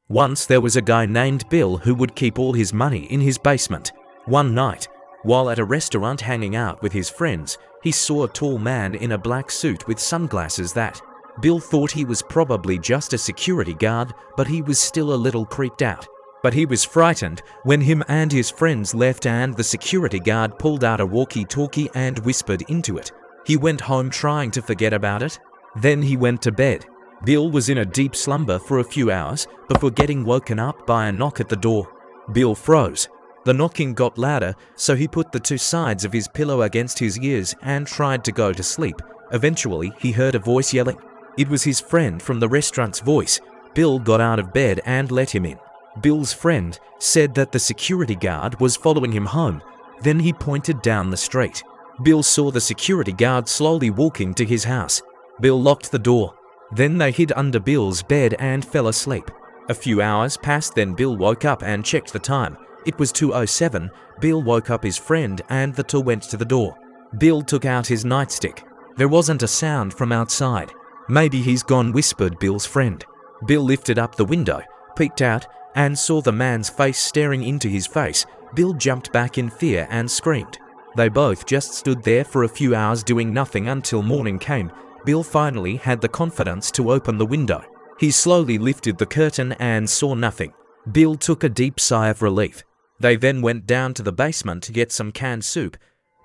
Once there was a guy named Bill who would keep all his money in his basement. One night, while at a restaurant hanging out with his friends, he saw a tall man in a black suit with sunglasses that Bill thought he was probably just a security guard, but he was still a little creeped out. But he was frightened when him and his friends left and the security guard pulled out a walkie-talkie and whispered into it. He went home trying to forget about it. Then he went to bed. Bill was in a deep slumber for a few hours before getting woken up by a knock at the door. Bill froze. The knocking got louder, so he put the two sides of his pillow against his ears and tried to go to sleep. Eventually, he heard a voice yelling. It was his friend from the restaurant's voice. Bill got out of bed and let him in. Bill's friend said that the security guard was following him home. Then he pointed down the street. Bill saw the security guard slowly walking to his house. Bill locked the door. Then they hid under Bill's bed and fell asleep. A few hours passed, then Bill woke up and checked the time. It was 2:07. Bill woke up his friend and the two went to the door. Bill took out his nightstick. There wasn't a sound from outside. Maybe he's gone, whispered Bill's friend. Bill lifted up the window, peeked out, and saw the man's face staring into his face. Bill jumped back in fear and screamed. They both just stood there for a few hours doing nothing until morning came. Bill finally had the confidence to open the window. He slowly lifted the curtain and saw nothing. Bill took a deep sigh of relief. They then went down to the basement to get some canned soup.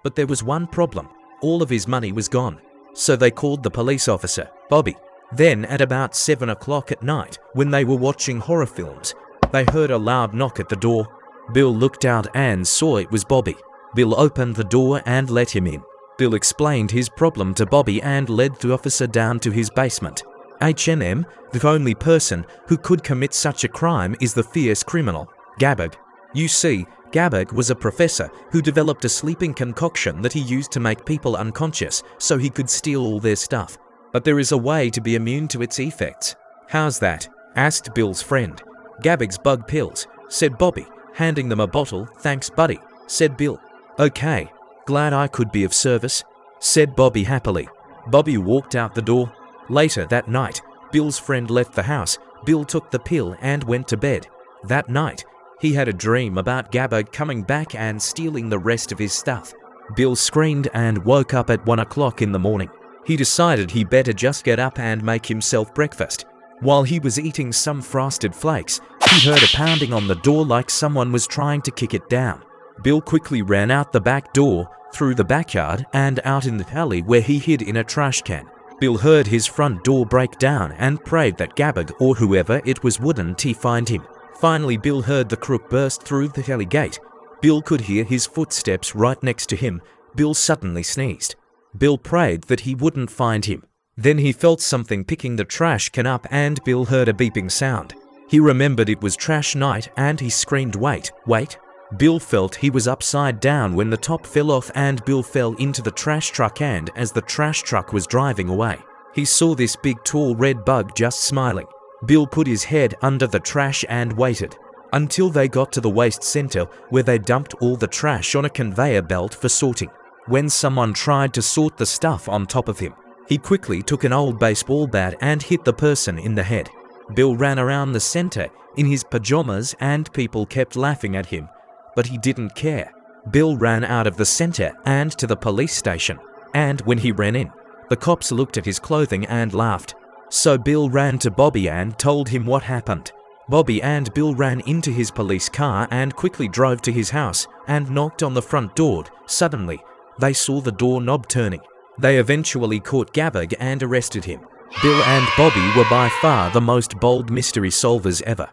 But there was one problem. All of his money was gone. So they called the police officer, Bobby. Then at about 7 o'clock at night, when they were watching horror films, they heard a loud knock at the door. Bill looked out and saw it was Bobby. Bill opened the door and let him in. Bill explained his problem to Bobby and led the officer down to his basement. H&M, the only person who could commit such a crime is the fierce criminal, Gabug. You see, Gabug was a professor who developed a sleeping concoction that he used to make people unconscious so he could steal all their stuff. But there is a way to be immune to its effects. How's that? Asked Bill's friend. Gabug's bug pills, said Bobby, handing them a bottle. Thanks, buddy, said Bill. Okay, glad I could be of service, said Bobby happily. Bobby walked out the door. Later that night, Bill's friend left the house. Bill took the pill and went to bed. That night, he had a dream about Gabug coming back and stealing the rest of his stuff. Bill screamed and woke up at 1 o'clock in the morning. He decided he better just get up and make himself breakfast. While he was eating some frosted flakes, he heard a pounding on the door like someone was trying to kick it down. Bill quickly ran out the back door, through the backyard, and out in the alley where he hid in a trash can. Bill heard his front door break down and prayed that Gabug or whoever it was wouldn't find him. Finally, Bill heard the crook burst through the alley gate. Bill could hear his footsteps right next to him. Bill suddenly sneezed. Bill prayed that he wouldn't find him. Then he felt something picking the trash can up and Bill heard a beeping sound. He remembered it was trash night and he screamed, "Wait, wait." Bill felt he was upside down when the top fell off and Bill fell into the trash truck, and as the trash truck was driving away, he saw this big tall red bug just smiling. Bill put his head under the trash and waited until they got to the waste center where they dumped all the trash on a conveyor belt for sorting. When someone tried to sort the stuff on top of him, he quickly took an old baseball bat and hit the person in the head. Bill ran around the center in his pajamas and people kept laughing at him, but he didn't care. Bill ran out of the center and to the police station, and when he ran in, the cops looked at his clothing and laughed. So Bill ran to Bobby and told him what happened. Bobby and Bill ran into his police car and quickly drove to his house and knocked on the front door. Suddenly, they saw the doorknob turning. They eventually caught Gabug and arrested him. Bill and Bobby were by far the most bold mystery solvers ever.